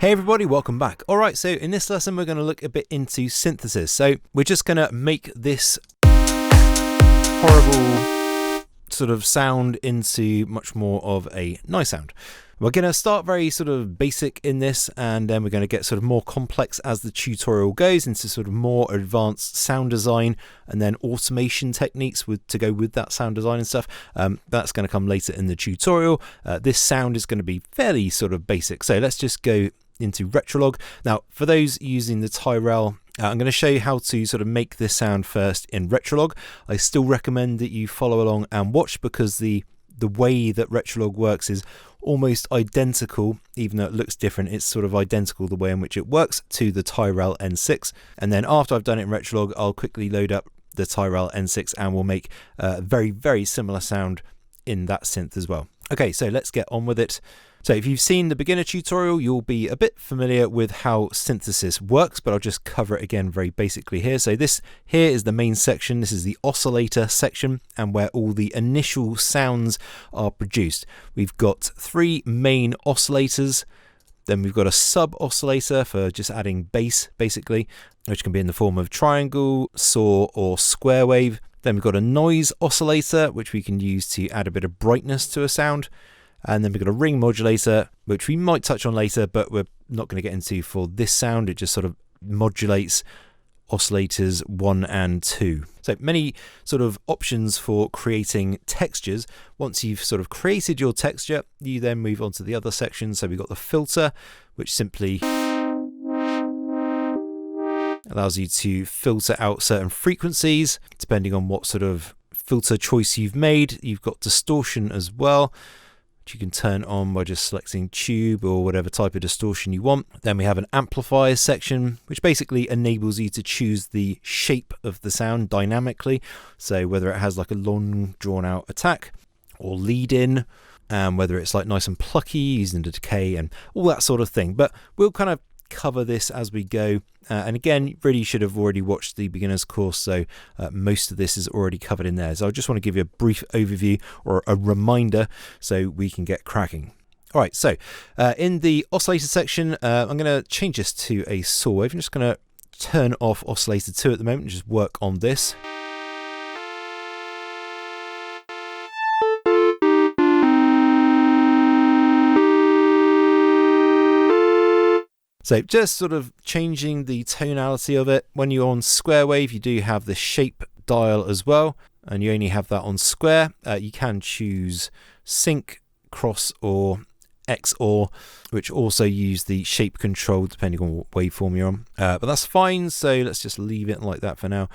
Hey everybody, welcome back. Alright, so in this lesson we're going to look a bit into synthesis. So we're just going to make this horrible sort of sound into much more of a nice sound. We're going to start very sort of basic in this, and then we're going to get sort of more complex as the tutorial goes into sort of more advanced sound design and then automation techniques to go with that sound design and stuff. That's going to come later in the tutorial. This sound is going to be fairly sort of basic. So let's just go into Retrolog. Now, for those using the Tyrell, I'm going to show you how to sort of make this sound first in Retrolog. I still recommend that you follow along and watch, because the way that Retrolog works is almost identical, even though it looks different. It's sort of identical the way in which it works to the Tyrell N6. And then after I've done it in Retrolog, I'll quickly load up the Tyrell N6 and we'll make a very, very similar sound in that synth as well. Okay, so let's get on with it. So if you've seen the beginner tutorial, you'll be a bit familiar with how synthesis works, but I'll just cover it again very basically here. So this here is the main section. This is the oscillator section, and where all the initial sounds are produced. We've got three main oscillators. Then we've got a sub oscillator for just adding bass, basically, which can be in the form of triangle, saw, or square wave. Then we've got a noise oscillator, which we can use to add a bit of brightness to a sound. And then we've got a ring modulator, which we might touch on later, but we're not going to get into for this sound. It just sort of modulates oscillators 1 and 2. So many sort of options for creating textures. Once you've sort of created your texture, you then move on to the other section. So we've got the filter, which simply allows you to filter out certain frequencies, depending on what sort of filter choice you've made. You've got distortion as well, which you can turn on by just selecting tube or whatever type of distortion you want. Then we have an amplifier section, which basically enables you to choose the shape of the sound dynamically. So whether it has like a long drawn out attack or lead in, and whether it's like nice and plucky using the decay and all that sort of thing. But we'll kind of cover this as we go. And again, you really should have already watched the beginner's course, so most of this is already covered in there. So I just want to give you a brief overview or a reminder so we can get cracking. All right, so in the oscillator section, I'm going to change this to a saw wave. I'm just going to turn off oscillator 2 at the moment and just work on this. So just sort of changing the tonality of it. When you're on square wave, you do have the shape dial as well, and you only have that on square. You can choose sync, cross, or XOR, which also use the shape control depending on what waveform you're on. But that's fine, so let's just leave it like that for now.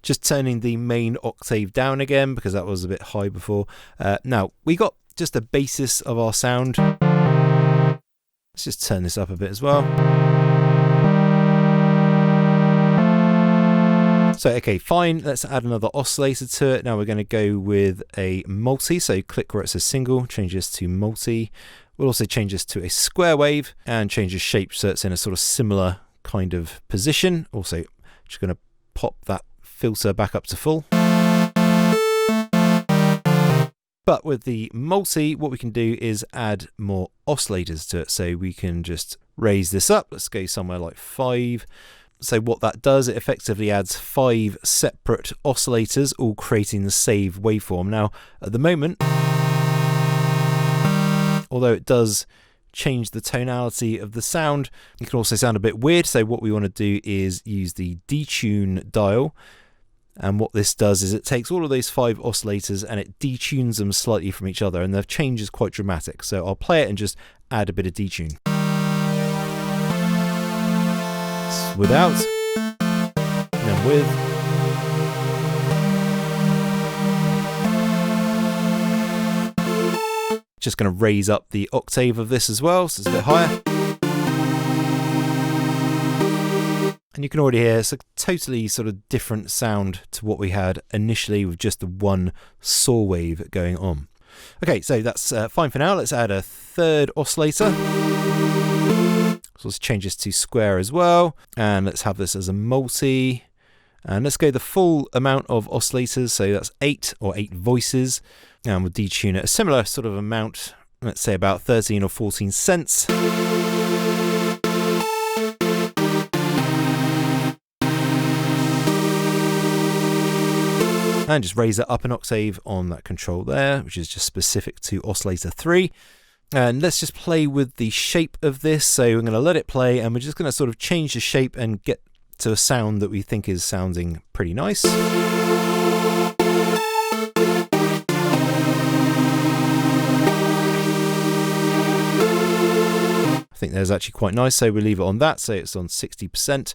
Just turning the main octave down again because that was a bit high before. Now we got just the basis of our sound. Let's just turn this up a bit as well. So okay, fine, let's add another oscillator to it. Now we're going to go with a multi, so click where it says single, change this to multi. We'll also change this to a square wave and change the shape so it's in a sort of similar kind of position. Also just going to pop that filter back up to full. But with the multi, what we can do is add more oscillators to it. So we can just raise this up. Let's go somewhere like 5. So what that does, it effectively adds 5 separate oscillators, all creating the same waveform. Now, at the moment, although it does change the tonality of the sound, it can also sound a bit weird. So what we want to do is use the detune dial. And what this does is it takes all of those 5 oscillators and it detunes them slightly from each other, and the change is quite dramatic. So I'll play it and just add a bit of detune. Without, and then with. Just going to raise up the octave of this as well, so it's a bit higher. And you can already hear it's a totally sort of different sound to what we had initially with just the one saw wave going on. Okay, so that's fine for now. Let's add a third oscillator. So let's change this to square as well. And let's have this as a multi. And let's go the full amount of oscillators, so that's 8 or 8 voices, and we'll detune it a similar sort of amount, let's say about 13 or 14 cents. And just raise it up an octave on that control there, which is just specific to oscillator 3. And let's just play with the shape of this. So I'm going to let it play, and we're just going to sort of change the shape and get to a sound that we think is sounding pretty nice. I think that's actually quite nice, so we'll leave it on that, so it's on 60%.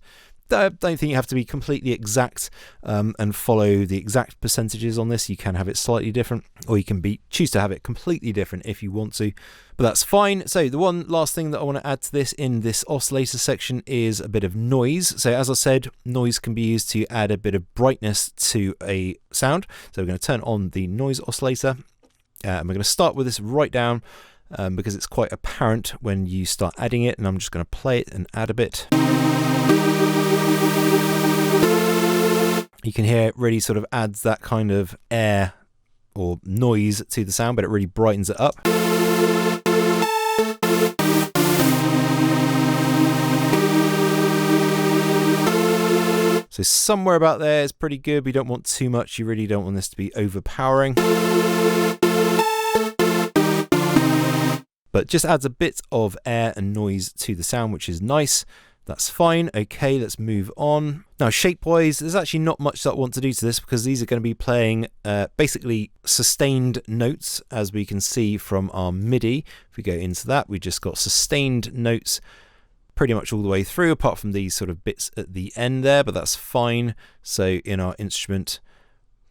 I don't think you have to be completely exact and follow the exact percentages on this. You can have it slightly different, or you can choose to have it completely different if you want to, but that's fine. So the one last thing that I want to add to this in this oscillator section is a bit of noise. So as I said, noise can be used to add a bit of brightness to a sound. So we're going to turn on the noise oscillator, and we're going to start with this right down because it's quite apparent when you start adding it, and I'm just going to play it and add a bit. You can hear it really sort of adds that kind of air or noise to the sound, but it really brightens it up. So somewhere about there is pretty good. We don't want too much. You really don't want this to be overpowering. But just adds a bit of air and noise to the sound, which is nice. That's fine. Okay, let's move on. Now, shape-wise, there's actually not much that I want to do to this because these are going to be playing basically sustained notes, as we can see from our MIDI. If we go into that, we just got sustained notes pretty much all the way through, apart from these sort of bits at the end there, but that's fine. So in our instrument,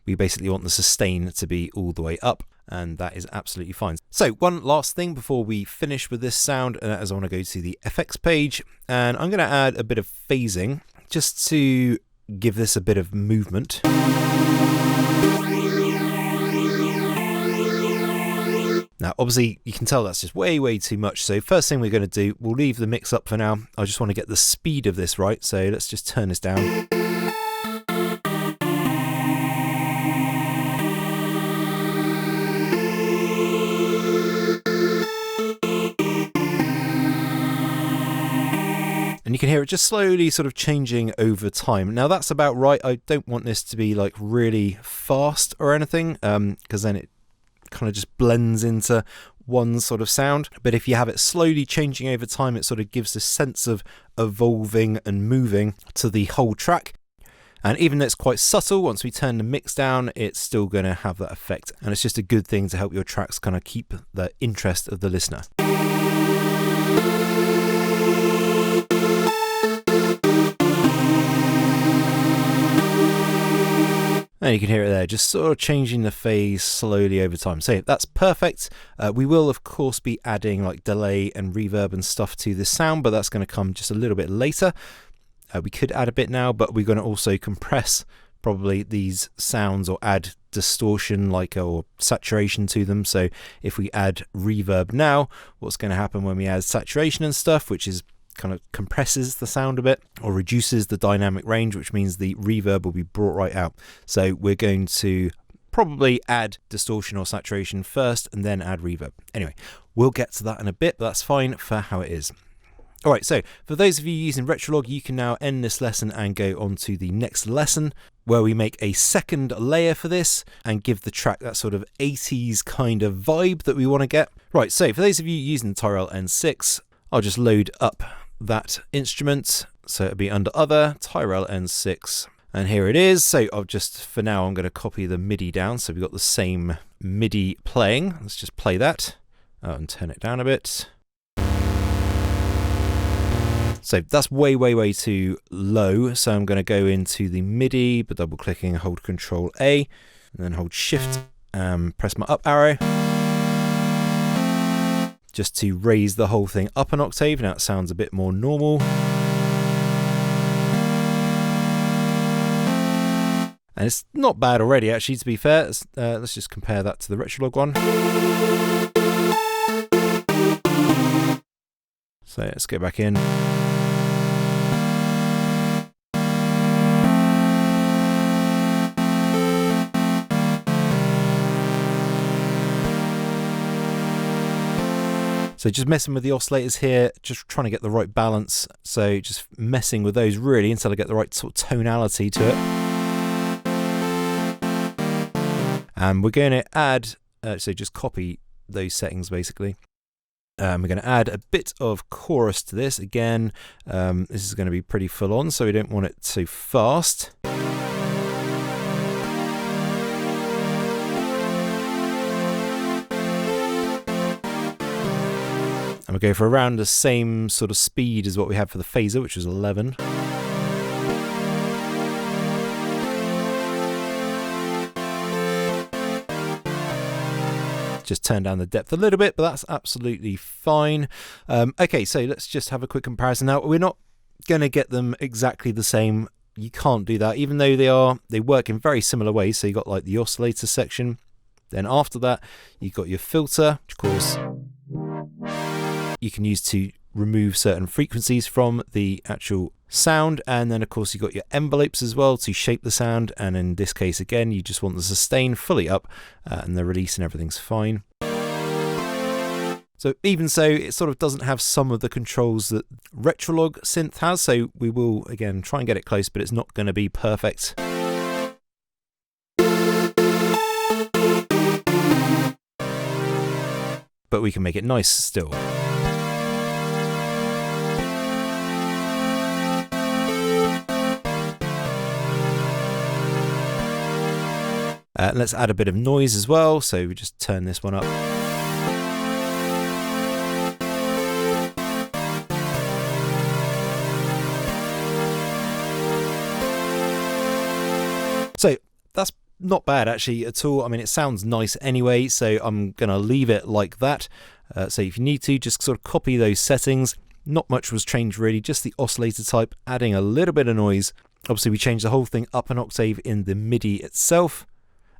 we basically want the sustain to be all the way up, and that is absolutely fine. So one last thing before we finish with this sound, and that is I want to go to the effects page, and I'm going to add a bit of phasing just to give this a bit of movement. Now obviously you can tell that's just way too much, so first thing we're going to do, we'll leave the mix up for now. I just want to get the speed of this right, so let's just turn this down. And you can hear it just slowly sort of changing over time. Now that's about right. I don't want this to be like really fast or anything, because then it kind of just blends into one sort of sound. But if you have it slowly changing over time, it sort of gives a sense of evolving and moving to the whole track. And even though it's quite subtle, once we turn the mix down, it's still going to have that effect. And it's just a good thing to help your tracks kind of keep the interest of the listener. And you can hear it there, just sort of changing the phase slowly over time. So that's perfect. We will, of course, be adding like delay and reverb and stuff to this sound, but that's going to come just a little bit later. We could add a bit now, but we're going to also compress probably these sounds or add distortion or saturation to them. So if we add reverb now, what's going to happen when we add saturation and stuff, which is kind of compresses the sound a bit or reduces the dynamic range, which means the reverb will be brought right out. So we're going to probably add distortion or saturation first and then add reverb. Anyway, we'll get to that in a bit, but that's fine for how it is. All right, so for those of you using Retrolog, you can now end this lesson and go on to the next lesson where we make a second layer for this and give the track that sort of 80s kind of vibe that we want to get. Right, so for those of you using the Tyrrell N6, I'll just load up that instrument. So it'll be under other, Tyrrell N6, and here it is. So I've just, for now, I'm going to copy the MIDI down. So we've got the same MIDI playing. Let's just play that and turn it down a bit. So that's way too low. So I'm going to go into the MIDI, but double clicking, hold Control A, and then hold Shift and press my up arrow, just to raise the whole thing up an octave. Now it sounds a bit more normal. And it's not bad already, actually, to be fair. Let's just compare that to the Retrolog one. So let's go back in. So just messing with the oscillators here, just trying to get the right balance. So just messing with those really until I get the right sort of tonality to it. And we're going to add, so just copy those settings basically. We're going to add a bit of chorus to this. Again, this is going to be pretty full on, so we don't want it too fast. And we'll go for around the same sort of speed as what we had for the phaser, which was 11. Just turn down the depth a little bit, but that's absolutely fine. Okay, so let's just have a quick comparison. Now, we're not going to get them exactly the same. You can't do that, even though they work in very similar ways. So you've got like the oscillator section. Then after that, you've got your filter, which of course you can use to remove certain frequencies from the actual sound. And then of course you've got your envelopes as well to shape the sound. And in this case, again, you just want the sustain fully up and the release and everything's fine. So even so, it sort of doesn't have some of the controls that Retrolog synth has. So we will, again, try and get it close, but it's not going to be perfect. But we can make it nice still. Let's add a bit of noise as well, so we just turn this one up. So that's not bad actually at all. I mean, it sounds nice anyway, so I'm going to leave it like that. So if you need to, just sort of copy those settings. Not much was changed really, just the oscillator type, adding a little bit of noise. Obviously we changed the whole thing up an octave in the MIDI itself.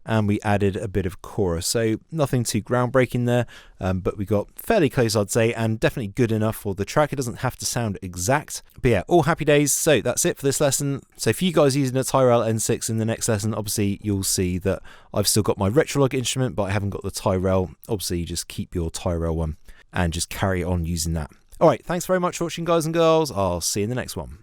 And we added a bit of chorus, so nothing too groundbreaking there, but we got fairly close, I'd say, and definitely good enough for the track. It doesn't have to sound exact, but yeah, all happy days. So that's it for this lesson. So for you guys using a Tyrell N6 in the next lesson, obviously you'll see that I've still got my Retrolog instrument, but I haven't got the Tyrell. Obviously you just keep your Tyrell one and just carry on using that. All right, thanks very much for watching, guys and girls. I'll see you in the next one.